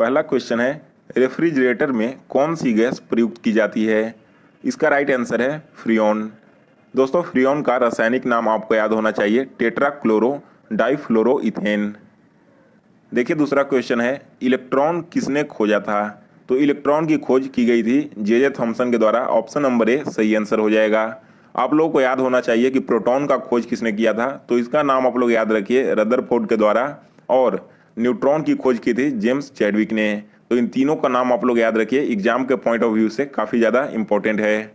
पहला क्वेश्चन है, रेफ्रिजरेटर में कौन सी गैस प्रयुक्त की जाती है? इसका राइट आंसर है फ्रियोन। दोस्तों, फ्रियोन का रासायनिक नाम आपको याद होना चाहिए, टेट्राक्लोरो डाइफ्लोरोइथेन। देखिए दूसरा क्वेश्चन है, इलेक्ट्रॉन किसने खोजा था? तो इलेक्ट्रॉन की खोज की गई थी जे थॉमसन के द्वारा। ऑप्शन नंबर ए सही आंसर हो जाएगा। आप लोगों को याद होना चाहिए कि प्रोटॉन का खोज किसने किया था, तो इसका नाम आप लोग याद रखिए, रदरफोर्ड के द्वारा। और न्यूट्रॉन की खोज की थी जेम्स चैडविक ने। तो इन तीनों का नाम आप लोग याद रखिए, एग्जाम के पॉइंट ऑफ व्यू से काफी ज्यादा इंपॉर्टेंट है।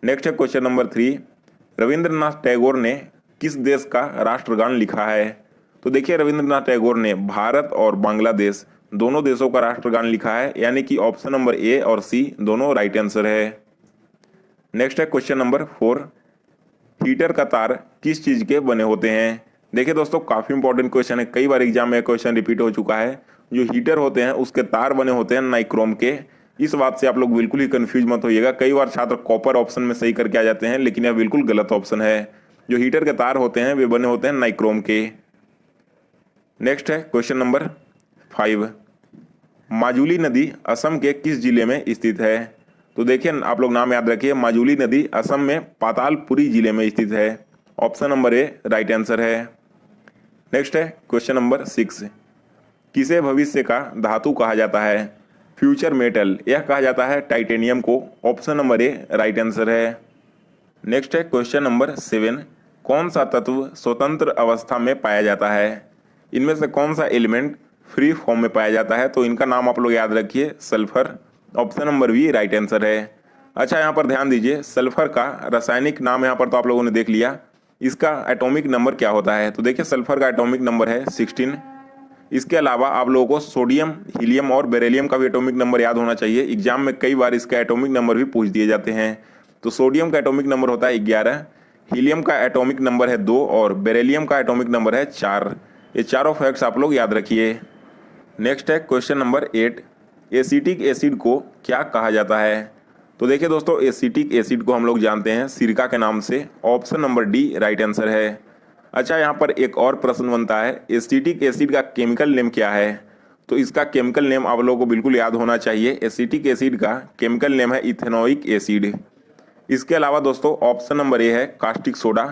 नेक्स्ट है क्वेश्चन नंबर 3, रविंद्रनाथ टैगोर ने किस देश का राष्ट्रगान लिखा है? तो देखिए रविंद्रनाथ टैगोर ने भारत और बांग्लादेश दोनों देशों का राष्ट्रगान लिखा है, यानी कि ऑप्शन नंबर ए और सी दोनों राइट आंसर है। नेक्स्ट है क्वेश्चन नंबर 4, हीटर का तार किस चीज के बने होते हैं? देखिए दोस्तों, काफी इंपॉर्टेंट क्वेश्चन है, कई बार एग्जाम में क्वेश्चन रिपीट हो चुका है। जो हीटर होते हैं उसके तार बने होते हैं नाइक्रोम के। इस बात से आप लोग बिल्कुल ही कंफ्यूज मत होइएगा, कई बार छात्र कॉपर ऑप्शन में सही करके आ जाते हैं, लेकिन यह बिल्कुल गलत ऑप्शन है। जो हीटर के तार होते हैं वे बने होते हैं नाइक्रोम के। नेक्स्ट है क्वेश्चन नंबर 5, माजुली नदी असम के किस जिले में स्थित है? तो देखिए आप लोग नाम याद रखिए, माजुली नदी असम में पातालपुरी जिले में स्थित है। Option number A right answer है। नेक्स्ट है क्वेश्चन नंबर 6, किसे भविष्य का धातु कहा जाता है? फ्यूचर मेटल, यह कहा जाता है टाइटेनियम को। Option number A right answer है। नेक्स्ट है क्वेश्चन नंबर 7, कौन सा तत्व स्वतंत्र अवस्था में पाया जाता है? इनमें से कौन सा एलिमेंट फ्री फॉर्म में पाया जाता है? तो इनका नाम आप लोग याद रखिए, sulphur. Option number B right answer है। अच्छा, यहाँ पर ध्यान दीजिए, सल्फर का रासायनिक नाम यहाँ पर तो आप लोगों ने देख लिया, इसका एटॉमिक नंबर क्या होता है? तो देखिए सल्फर का एटॉमिक नंबर है 16। इसके अलावा आप लोगों को सोडियम, हीलियम और बेरिलियम का भी एटॉमिक नंबर याद होना चाहिए। एग्जाम में कई बार इसका एटॉमिक नंबर भी पूछ दिए जाते हैं। तो सोडियम का एटॉमिक नंबर होता है 11, हीलियम का एटॉमिक नंबर है 2 और बेरिलियम का एटॉमिक नंबर है 4। ये चारों फैक्ट्स आप लोग याद रखिए। नेक्स्ट है क्वेश्चन नंबर 8, एसिटिक एसिड को क्या कहा जाता है? तो देखिए दोस्तों, एसिटिक एसिड को हम लोग जानते हैं सिरका के नाम से। Option number D right answer है। अच्छा, यहाँ पर एक और प्रश्न बनता है, एसिटिक एसिड का केमिकल नेम क्या है? तो इसका केमिकल नेम आप लोगों को बिल्कुल याद होना चाहिए। एसिटिक एसिड का केमिकल नेम है इथेनोइक एसिड। इसके अलावा दोस्तों ऑप्शन नंबर ए है कास्टिक सोडा।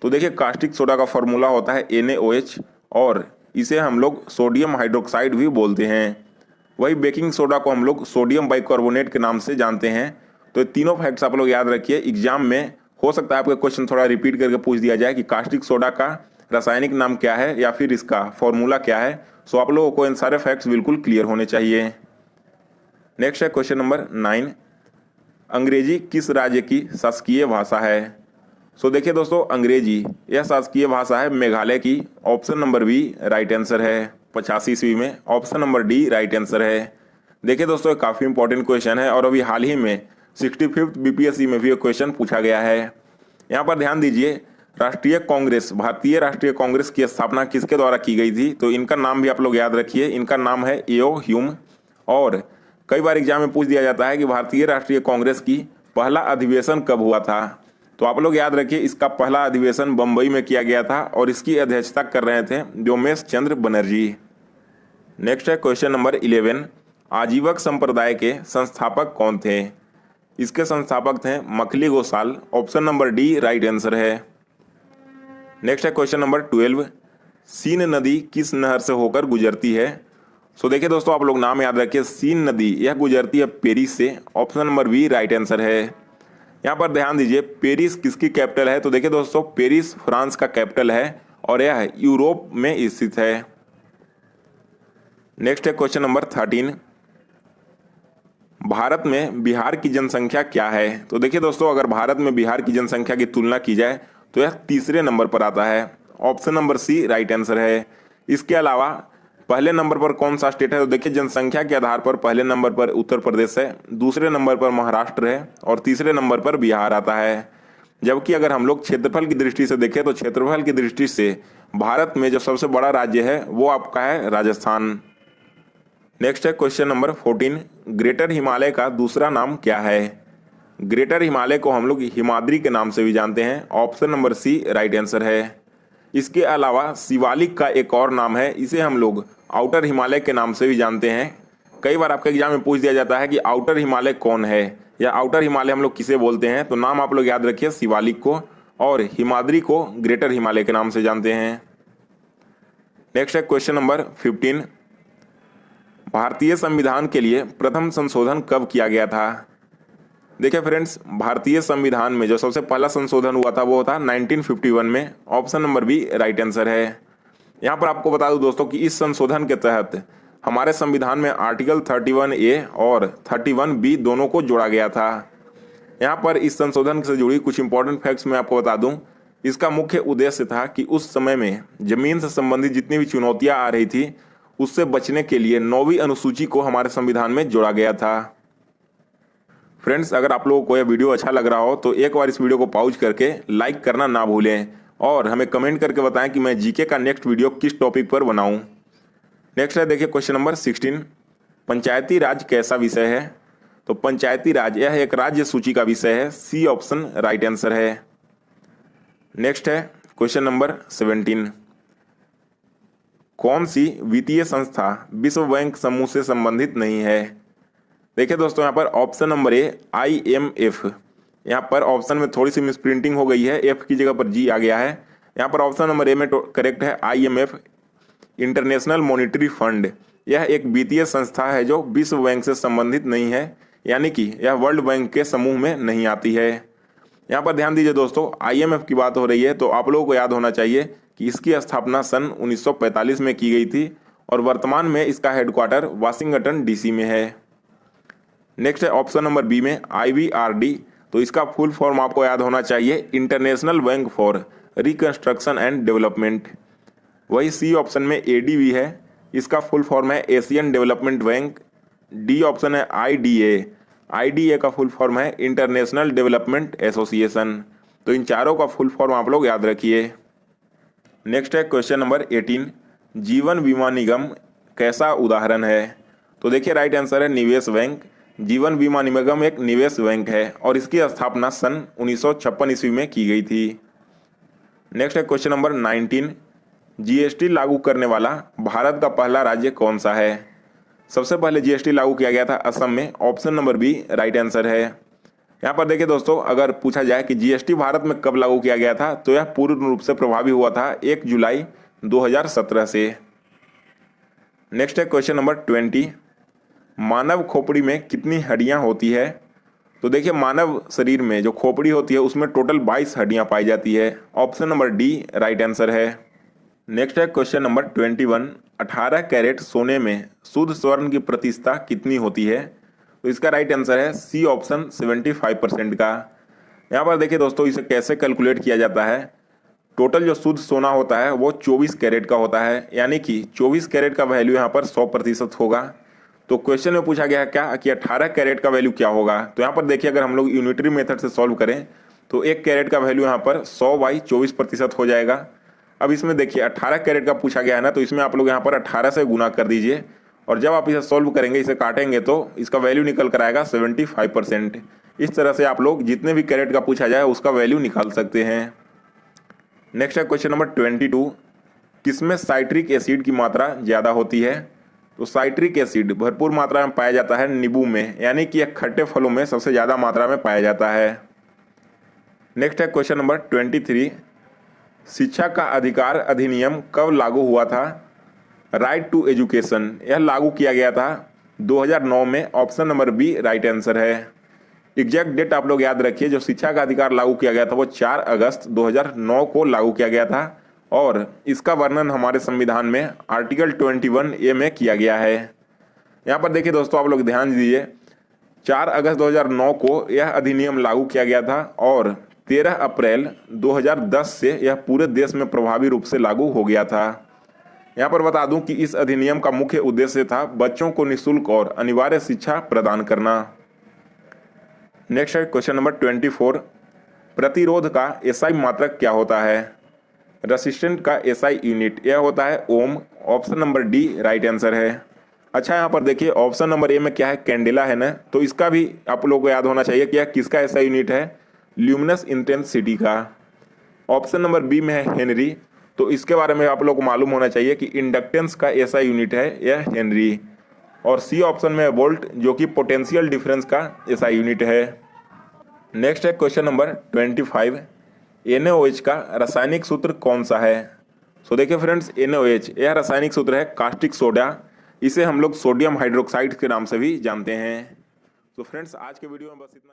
तो देखिए कास्टिक सोडा का फॉर्मूला होता है NaOH और इसे हम लोग सोडियम हाइड्रोक्साइड भी बोलते हैं। वही बेकिंग सोडा को हम लोग सोडियम बाइकार्बोनेट के नाम से जानते हैं। तो ये तीनों फैक्ट्स आप लोग याद रखिए, एग्जाम में हो सकता है आपका क्वेश्चन थोड़ा रिपीट करके पूछ दिया जाए कि कास्टिक सोडा का रासायनिक नाम क्या है या फिर इसका फॉर्मूला क्या है। सो आप लोगों को इन सारे फैक्ट्स बिल्कुल क्लियर होने चाहिए। नेक्स्ट है क्वेश्चन नंबर 9, अंग्रेजी किस राज्य की शासकीय भाषा है? सो देखिए दोस्तों, अंग्रेजी यह शासकीय भाषा है मेघालय की। Option number B right answer है। 85 ईस्वी में। Option number D right answer है। देखिए दोस्तों, काफी इंपॉर्टेंट क्वेश्चन है और अभी हाल ही में 65th BPSC में भी एक क्वेश्चन पूछा गया है। यहाँ पर ध्यान दीजिए, राष्ट्रीय कांग्रेस, भारतीय राष्ट्रीय कांग्रेस की स्थापना किसके द्वारा की गई थी? तो इनका नाम भी आप लोग याद रखिए, इनका नाम है एओ ह्यूम। और कई बार एग्जाम में पूछ दिया जाता है कि भारतीय राष्ट्रीय कांग्रेस की पहला अधिवेशन कब हुआ था? तो आप लोग याद रखिए, इसका पहला अधिवेशन बंबई में किया गया था और इसकी अध्यक्षता कर रहे थे व्योमेश चंद्र बनर्जी। नेक्स्ट है क्वेश्चन नंबर 11, आजीवक संप्रदाय के संस्थापक कौन थे? इसके संस्थापक थे Makhali Gosal. Option number D right answer है। नेक्स्ट है क्वेश्चन नंबर 12, सीन नदी किस नहर से होकर गुजरती है? सो देखिए दोस्तों, आप लोग नाम याद रखिए, सीन नदी यह गुजरती है पेरिस से। Option number B right answer है। यहाँ पर ध्यान दीजिए, पेरिस किसकी कैपिटल है? तो देखिए दोस्तों, पेरिस फ्रांस का कैपिटल है और यह यूरोप में स्थित है। नेक्स्ट है क्वेश्चन नंबर 13, भारत में बिहार की जनसंख्या क्या है? तो देखिए दोस्तों, अगर भारत में बिहार की जनसंख्या की तुलना की जाए तो यह तीसरे नंबर पर आता है। Option number C right answer है। इसके अलावा पहले नंबर पर कौन सा स्टेट है? तो देखिए, जनसंख्या के आधार पर पहले नंबर पर उत्तर प्रदेश है, दूसरे नंबर पर महाराष्ट्र है और तीसरे नंबर पर बिहार आता है। जबकि अगर हम लोग क्षेत्रफल की दृष्टि से देखें तो क्षेत्रफल की दृष्टि से भारत में जो सबसे बड़ा राज्य है वो आपका है राजस्थान। नेक्स्ट है क्वेश्चन नंबर 14, ग्रेटर हिमालय का दूसरा नाम क्या है? ग्रेटर हिमालय को हम लोग हिमाद्री के नाम से भी जानते हैं। Option number C right answer है। इसके अलावा शिवालिक का एक और नाम है, इसे हम लोग आउटर हिमालय के नाम से भी जानते हैं। कई बार आपके एग्जाम में पूछ दिया जाता है कि आउटर हिमालय कौन है, या आउटर हिमालय हम लोग किसे बोलते हैं, तो नाम आप लोग याद रखिए शिवालिक को, और हिमाद्री को ग्रेटर हिमालय के नाम से जानते हैं। नेक्स्ट है क्वेश्चन नंबर 15, भारतीय संविधान के लिए प्रथम संशोधन कब किया गया था? देखिए फ्रेंड्स, भारतीय संविधान में जो सबसे पहला संशोधन हुआ था वो था 1951 में। Option number B right answer है। यहाँ पर आपको बता दूं दोस्तों कि इस संशोधन के तहत हमारे संविधान में आर्टिकल 31A और 31B दोनों को जोड़ा गया था। यहाँ पर इस संशोधन से जुड़ी कुछ इंपॉर्टेंट फैक्ट्स मैं आपको बता दूं। इसका मुख्य उद्देश्य था कि उस समय में जमीन से संबंधित जितनी भी चुनौतियां आ रही थी उससे बचने के लिए 9वीं अनुसूची को हमारे संविधान में जोड़ा गया था। फ्रेंड्स, अगर आप लोगों को यह वीडियो अच्छा लग रहा हो तो एक बार इस वीडियो को पॉज करके लाइक करना ना भूलें, और हमें कमेंट करके बताएं कि मैं जीके का नेक्स्ट वीडियो किस टॉपिक पर बनाऊं। नेक्स्ट है देखिए क्वेश्चन नंबर 16, पंचायती राज कैसा विषय है? तो पंचायती राज यह एक राज्य सूची का विषय है। सी ऑप्शन राइट आंसर है। नेक्स्ट है क्वेश्चन नंबर 17, कौन सी वित्तीय संस्था विश्व बैंक समूह से संबंधित नहीं है? देखिए दोस्तों, यहाँ पर ऑप्शन नंबर ए IMF, यहाँ पर ऑप्शन में थोड़ी सी मिसप्रिंटिंग हो गई है, एफ की जगह पर जी आ गया है। यहाँ पर ऑप्शन नंबर ए में करेक्ट है IMF, इंटरनेशनल मॉनिटरी फंड। यह एक वित्तीय संस्था है जो विश्व बैंक से संबंधित नहीं है, यानी कि यह वर्ल्ड बैंक के समूह में नहीं आती है। यहाँ पर ध्यान दीजिए दोस्तों, IMF की बात हो रही है तो आप लोगों को याद होना चाहिए कि इसकी स्थापना सन 1945 में की गई थी, और वर्तमान में इसका हेडक्वार्टर वाशिंगटन DC में है। नेक्स्ट है ऑप्शन नंबर बी में IBRD, तो इसका फुल फॉर्म आपको याद होना चाहिए, international bank for reconstruction and development. वही सी ऑप्शन में ADB है, इसका फुल फॉर्म है Asian development bank. D option है IDA का फुल फॉर्म है इंटरनेशनल डेवलपमेंट एसोसिएशन। तो इन चारों का फुल फॉर्म आप लोग याद रखिए। नेक्स्ट है क्वेश्चन नंबर 18, जीवन बीमा निगम कैसा उदाहरण है? तो देखिए राइट आंसर है निवेश बैंक। जीवन बीमा निगम एक निवेश बैंक है और इसकी स्थापना सन 1956 ईस्वी में की गई थी। नेक्स्ट है क्वेश्चन नंबर 19, GST लागू करने वाला भारत का पहला राज्य कौन सा है? सबसे पहले GST लागू किया गया था असम में। Option number B right answer है। यहाँ पर देखिए दोस्तों, अगर पूछा जाए कि GST भारत में कब लागू किया गया था तो यह पूर्ण रूप से प्रभावी हुआ था 1 जुलाई 2017 से। नेक्स्ट है क्वेश्चन नंबर 20, मानव खोपड़ी में कितनी हड्डियां होती है? तो देखिए मानव शरीर में जो खोपड़ी होती है उसमें टोटल 22 हड्डियां पाई जाती है। Option number D right answer है। नेक्स्ट है क्वेश्चन नंबर 21, 18 कैरेट सोने में शुद्ध स्वर्ण की प्रतिशतता कितनी होती है? तो इसका राइट आंसर है सी ऑप्शन 75% का। यहाँ पर देखिए दोस्तों, इसे कैसे कैलकुलेट किया जाता है। टोटल जो शुद्ध सोना होता है वो 24 कैरेट का होता है, यानी कि 24 कैरेट का वैल्यू यहाँ पर 100% होगा। तो क्वेश्चन में पूछा गया है क्या कि 18 कैरेट का वैल्यू क्या होगा। तो यहाँ पर देखिए, अगर हम लोग यूनिटरी मेथड से सॉल्व करें तो 1 कैरेट का वैल्यू यहाँ पर 100/24% हो जाएगा। अब इसमें देखिए 18 कैरेट का पूछा गया है ना, तो इसमें आप लोग यहाँ पर 18 से गुना कर दीजिए, और जब आप इसे सॉल्व करेंगे, इसे काटेंगे तो इसका वैल्यू निकल कर आएगा 75%। इस तरह से आप लोग जितने भी कैरेट का पूछा जाए उसका वैल्यू निकाल सकते हैं। नेक्स्ट है क्वेश्चन नंबर 22, किसमें साइट्रिक एसिड की मात्रा ज़्यादा होती है? तो साइट्रिक एसिड भरपूर मात्रा में पाया जाता है नींबू में, यानी कि यह खट्टे फलों में सबसे ज़्यादा मात्रा में पाया जाता है। नेक्स्ट है क्वेश्चन नंबर 23, शिक्षा का अधिकार अधिनियम कब लागू हुआ था? राइट टू एजुकेशन, यह लागू किया गया था 2009 में। Option number B right answer है। एग्जैक्ट डेट आप लोग याद रखिए, जो शिक्षा का अधिकार लागू किया गया था वो 4 अगस्त 2009 को लागू किया गया था, और इसका वर्णन हमारे संविधान में आर्टिकल 21A में किया गया है। यहाँ पर देखिए दोस्तों, आप लोग ध्यान दीजिए, 4 अगस्त 2009 को यह अधिनियम लागू किया गया था, और 13 अप्रैल 2010 से यह पूरे देश में प्रभावी रूप से लागू हो गया था। यहाँ पर बता दूं कि इस अधिनियम का मुख्य उद्देश्य था बच्चों को निःशुल्क और अनिवार्य शिक्षा प्रदान करना। नेक्स्ट है क्वेश्चन नंबर 24, प्रतिरोध का SI मात्रक क्या होता है? रेसिस्टेंट का SI यूनिट यह होता है ohm. Option number D right answer है। अच्छा, यहाँ पर देखिए ऑप्शन नंबर ए में क्या है, कैंडेला है ना, तो इसका भी आप लोगों को याद होना चाहिए कि यह किसका SI यूनिट है, ल्यूमिनस इंटेंसिटी का। ऑप्शन नंबर बी में है हेनरी, तो इसके बारे में आप लोग को मालूम होना चाहिए कि इंडक्टेंस का SI यूनिट है यह हेनरी। और सी ऑप्शन में है वोल्ट, जो कि पोटेंशियल डिफरेंस का ऐसा यूनिट है। नेक्स्ट है क्वेश्चन नंबर 25, NaOH का रासायनिक सूत्र कौन सा है? सो देखिए फ्रेंड्स, NaOH यह रासायनिक सूत्र है कास्टिक सोडा। इसे हम लोग सोडियम हाइड्रोक्साइड के नाम से भी जानते हैं। तो फ्रेंड्स, आज के वीडियो में बस इतना।